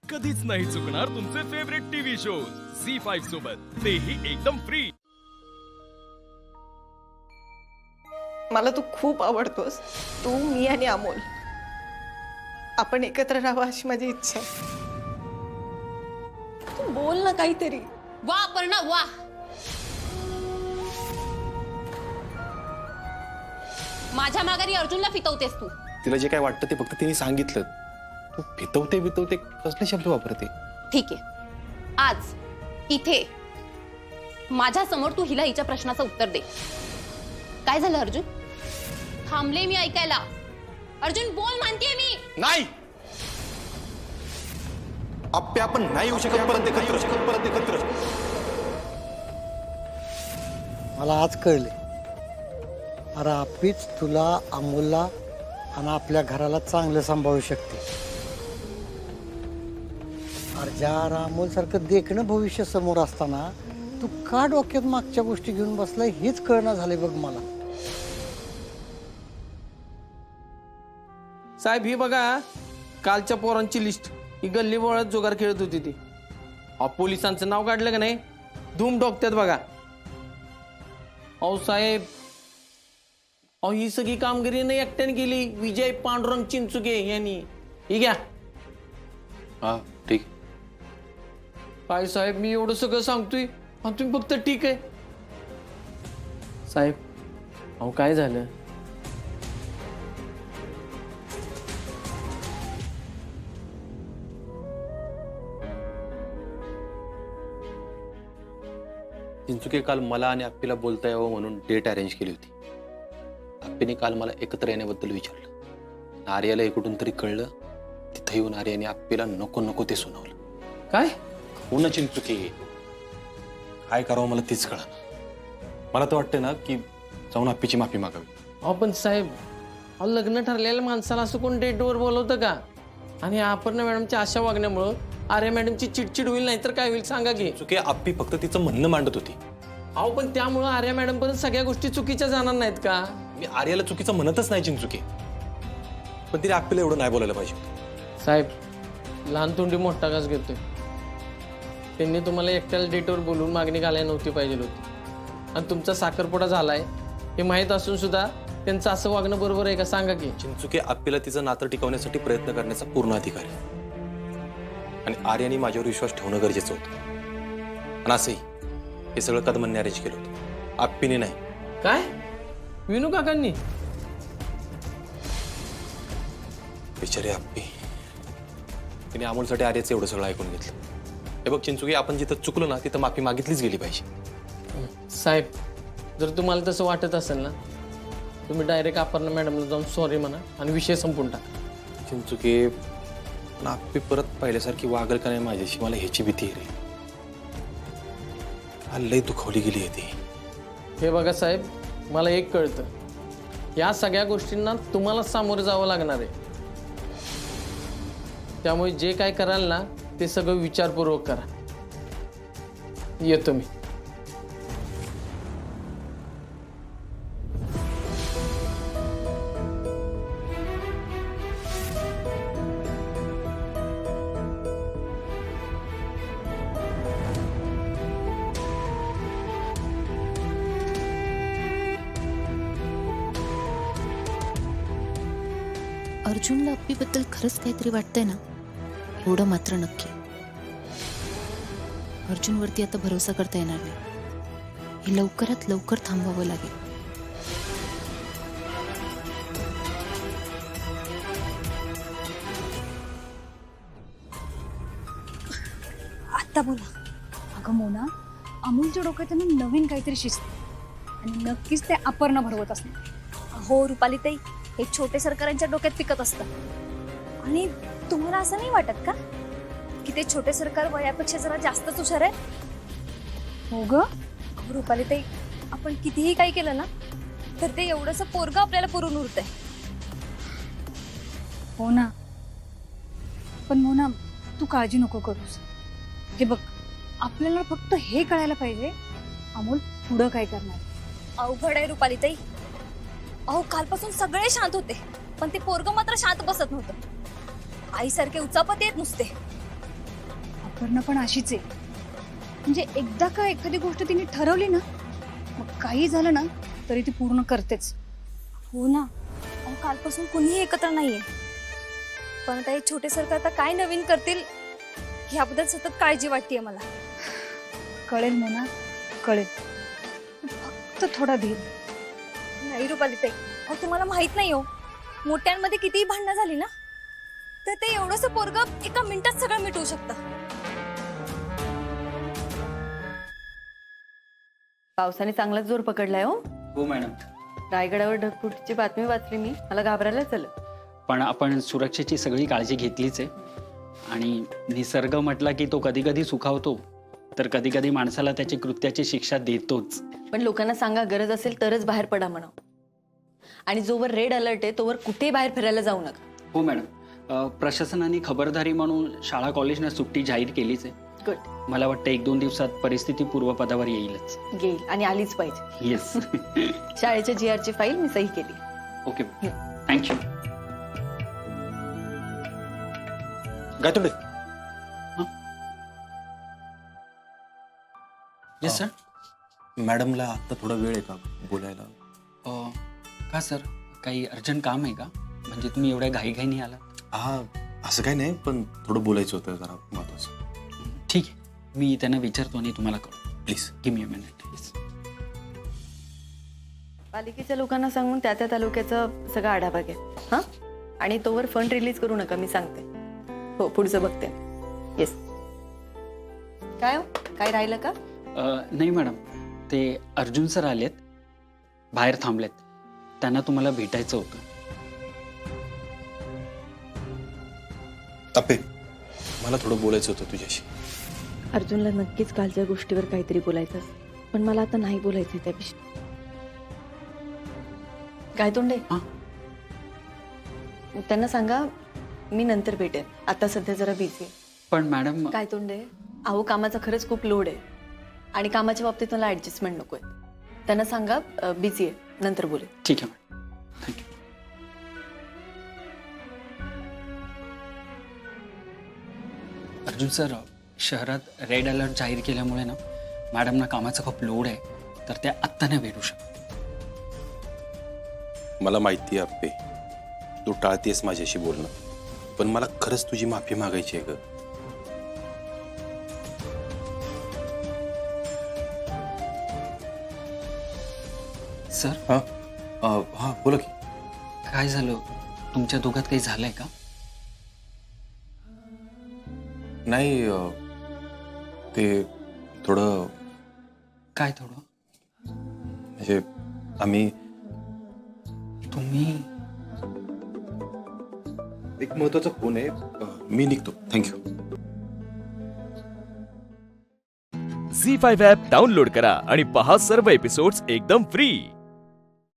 कधीच नाही चुकणार तुमचे फेवरेट टीव्ही शोज झी5 सोबत, तेही एकदम फ्री। मला तू खूप आवडतोस। तू, मी आणि अमोल आपण एकत्र राहावं अशी माझी इच्छा आहे। तू बोल ना काहीतरी। वा पर्णा वा। माझ्या माघारी अर्जुनला फितवतेस तू। तिला जे काय वाटतं ते फक्त तिने सांगितलं। तू फितवते कसले शब्द वापरते? ठीक आहे, आज इथे माझ्या समोर तू हिला हिच्या प्रश्नाचं उत्तर दे। काय झालं अर्जुन? थांबले मी ऐकायला। अर्जुन बोल म्हणतेय मी। नाही, आप्पे आपण नाही येऊ शकत परत मला आज कळले, अरे आप्पीच तुला, अमोलला आणि आपल्या घराला चांगलं सांभाळू शकते। अरे ज्या अमोल सारखं देखणं भविष्य समोर असताना तू का डोक्यात मागच्या गोष्टी घेऊन बसलाय हेच कळना झाले बघ मला। साहेब ही बघा कालच्या पोरांची लिस्ट। ही गल्ली बोळात जुगार खेळत होती ती। पोलिसांचं नाव काढलं का नाही धूम डोकत्यात बघा। अहो साहेब, अहो ही सगळी कामगिरी नाही एकट्याने केली, विजय पांडुरंग चिंचुके यांनी। ही घ्या। हा ठीक। काय साहेब, मी एवढं सगळं सांगतोय आणि तुम्ही फक्त ठीक आहे। साहेब अहो काय झालं? चिंचुके काल मला आणि आप्पीला बोलता यावं म्हणून डेट अरेंज केली होती। आप्पीने काल मला एकत्र येण्याबद्दल विचारलं। आर्याला हे कुठून तरी कळलं, तिथं येऊन आर्याने आप्पीला नको नको ते सुनावलं। काय? हो ना चिंचुके, काय करावं मला तेच कळलं। मला तर वाटतं ना की जाऊन आप्पीची माफी मागावी। अहो पण साहेब, अहो लग्न ठरलेल्या माणसाला असं कोण डेटवर बोलवतं का? आणि अपर्णा मॅडमच्या अशा वागण्यामुळं आर्या मॅडमची चिडचिड होईल, नाहीतर काय होईल सांगा की? चुके आप्पी फक्त तिचं म्हणणं मांडत होती। अहो पण त्यामुळं आर्या मॅडम पण सगळ्या गोष्टी चुकीच्या जाणार नाहीत का? मी आर्याला चुकीचं म्हणतच नाही चिंचुके, पण तिने आप्पीला एवढं नाही बोलायला पाहिजे। साहेब लहान तोंडी मोठा घास घेतोय। त्यांनी तुम्हाला एकट्याला डेटवर बोलून मागणी घालायला नव्हती पाहिजे होती। आणि तुमचा साखरपुडा झालाय हे माहीत असून सुद्धा त्यांचं असं वागणं बरोबर आहे का सांगा की? चिंचुके आप्पीला तिचं नातं टिकवण्यासाठी प्रयत्न करण्याचा पूर्ण अधिकार आहे आणि आर्याने माझ्यावर विश्वास ठेवणं गरजेचं होतं। आणि असंही हे सगळं कदमांनी अरेंज केलं होतं, आप्पीने नाही। काय? विनू काकांनी? बिचारे आप्पी, तिने अमोलसाठी आर्याचं एवढं सगळं ऐकून घेतलं। हे बघ चिंचुके, आपण जिथं चुकलो ना तिथं माफी मागितलीच गेली पाहिजे। साहेब जर तुम्हाला तसं वाटत असेल ना, तुम्ही डायरेक्ट अपर्णा मॅडमला जाऊन सॉरी म्हणा आणि विषय संपून टाका। चिंचुके, पण आप्पी परत पहिल्यासारखी वागल का नाही माझ्याशी, मला ह्याची भीती आहे रे। लय दुखावली गेली आहे ती। हे बघा साहेब, मला एक कळतं, या सगळ्या गोष्टींना तुम्हाला सामोरं जावं लागणार आहे। त्यामुळे जे काय कराल ना ते सगळं विचारपूर्वक करा। येतो मी। अर्जुनला अप्पीबद्दल खरंच काहीतरी वाटतंय ना, एवढं मात्र नक्की। अर्जुनवरती आता भरोसा करता येणार नाही, हे लवकरात लवकर थांबवावं लागेल। आता बोला। अगं मोना, अमोलच्या डोक्यात आहे ना नवीन काहीतरी शिस्त आणि नक्कीच ते अपर्णा भरवत असणार। हो रुपाली ताई, हे छोटे सरकारांच्या डोक्यात पिकत असतं। आणि तुम्हाला असं नाही वाटत का की ते छोटे सरकार वयापेक्षा जरा जास्तच हुशार आहे? हो ग रुपाली ताई, आपण कितीही काही केलं ना तर ते एवढंसं पोरगं आपल्याला पुरून उरतंय। हो ना, पण मोना तू काळजी नको करूस। हे बघ, आपल्याला फक्त हे कळायला पाहिजे अमोल पुढं काय करणार। अवघड आहे रुपाली ताई। अहो कालपासून सगळे शांत होते, पण ते पोरगं मात्र शांत बसत नव्हतं। आईसारखे उचापत येत नुसते। करणं पण अशीच आहे. म्हणजे एकदा का एखादी गोष्ट तिने ठरवली ना, मग काही झालं ना तरी ती पूर्ण करतेच. हो ना. अहो, कालपासून कुणीही एकत्र नाहीये. पण आता हे छोटे सरकार आता काय नवीन करतील ह्याबद्दल सतत काळजी वाटतेय मला. कळेल मोना, कळेल. फक्त थोडा धीर. नाही रुपाली ताई, अहो तुम्हाला माहित नाही हो, मोठ्यांमध्ये कितीही भांडणं झाली ना तर ते एवढंसं पोरगं एका मिनिटात सगळं मिटवू शकतं. पावसाने चांगलाच जोर पकडलाय हो. हो मॅडम. रायगडावर ढगफुटीची बातमी वाचली मी, मला घाबरायलाच आलं. पण आपण सुरक्षेची सगळी काळजी घेतलीच आहे. आणि निसर्ग म्हटला की तो कधी कधी सुखावतो, तर कधी कधी माणसाला त्याची कृत्याची शिक्षा देतोच. पण लोकांना सांगा, गरज असेल तरच बाहेर पडा म्हणा. आणि जोवर रेड अलर्ट आहे तोवर कुठे बाहेर फिरायला जाऊ नका. हो मॅडम. प्रशासनाने खबरदारी म्हणून शाळा कॉलेजना सुट्टी जाहीर केलीच आहे. गुड. मला वाटतं 1-2 दिवसात परिस्थिती पूर्वपदावर येईलच. येईल आणि आलीच पाहिजे. येस. शाळेच्या GR ची फाईल मी सही केली. Okay, thank you. Gaytode. Yes sir. मॅडमला आता थोडा वेळ आहे का बोलायला? का सर, काही अर्जंट काम आहे का? म्हणजे तुम्ही एवढ्या घाईघाईने आलात? हा, असं काही नाही, पण थोडं बोलायचं होतं जरा महत्वाचं. ठीक आहे, मी त्यांना विचारतो आणि तुम्हाला कळतो. Please. Give me a minute please. पालिकेच्या लोकांना सांगून त्या त्या तालुक्याचा सगळा आढावा घ्या. हां, आणि तोवर फंड रिलीज करू नका, मी सांगते. हो, पुढचं बघते. येस. काय हो, काय राहिलं का? नाही मॅडम, ते अर्जुन सर आलेत, बाहेर थांबलेत. त्यांना तुम्हाला भेटायचं होतं. तापे, मला थोडं बोलायचं होतं तुझ्याशी. अर्जुनला नक्कीच कालच्या गोष्टीवर काहीतरी बोलायचं, पण मला आता नाही बोलायचं त्याविषयी. काय तोंडे? हां. त्यांना सांगा मी नंतर भेटेन, आता सध्या जरा बिझी आहे. पण मॅडम. काय तोंडे? अहो, कामाचा खरंच खूप लोड आहे आणि कामाच्या बाबतीत मला ऍडजस्टमेंट नको आहे. त्यांना सांगा बिझी आहे, नंतर बोले. ठीक आहे मॅडम, थँक्यू. अर्जुन सर, शहरात रेड अलर्ट जाहीर केल्यामुळे ना मॅडमना कामाचा खूप लोड आहे, तर त्या आत्ता नाही भेटू शकत. मला माहिती आहे अप्पे, तू टाळतेस माझ्याशी बोलणं, पण मला खरंच तुझी माफी मागायची आहे ग. सर. हां हां, बोला की. काय झालं, तुमच्या दोघात काही झालंय का? नाही, ते थोडं. काय थोडं? म्हणजे आम्ही. तुम्ही. एक महत्वाचा फोन आहे, मी निघतो. थँक्यू. झी5 ॲप डाउनलोड करा आणि पहा सर्व एपिसोड्स एकदम फ्री.